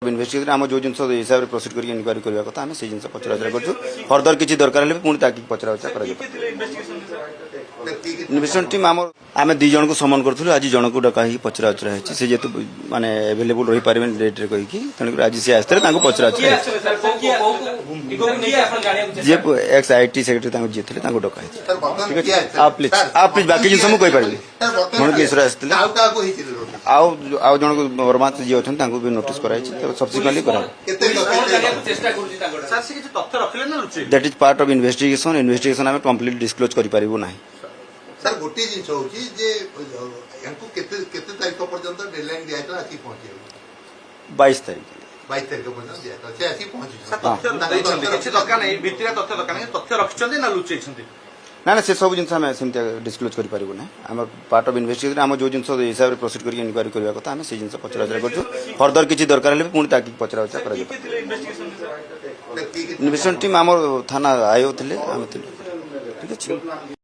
Investigation आम जो जिन हिसाब से प्रोसीड कर इनक्वारी करने कथा आम से जिन पचरा उचरा कर फर्दर किसी दरकार है पुणी ताकि पचरा उचरा कर इन्वेस्टिगेशन टीम आम दी जन को समन करूँ आज जन को डका पचरा उचरा है से जेतु माने अवेलेबल रही पारे डेट कहीकि तेणुक आज सी आसते पचरा उचरा जी एक्स IT सेक्रेटरी जी थे डका ठीक है आप प्लीज बाकी जिन मुझे कहीपरि मन किशोर आसते आउ जन को वर्मा जी अच्छा भी नोटिस कराई सब्सिक्वेंटली करा that is part of investigation आम कंप्लीट डिस्क्लोज कर पारिबु नाही सर गोटे जिन होची जे यांको केते तारीख पर्यंत डेडलाइन दिया था आसी पहुंचे 22 तारीख 22 तारीख पर्यंत दिया था से आसी पहुंची सर तथ्य दरकार नहीं भितरिया तथ्य दरकार नहीं तथ्य रखछन्ते ना लुचैछन्ते ना से सब जिन आम सेमती डिस्क्लोज कर पारिबु ना आम पार्ट ऑफ इन्वेस्टिगेशन आम जो जिन हिसाब से प्रोसीड कर इनक्वारी करने कथा आम से जिन पचरा उचरा कर फर्दर किसी दरकार है पुणी ताकि पचरा उचरा कर इन्वेस्टिगेशन टीम आम थाना आयो थे ठीक है।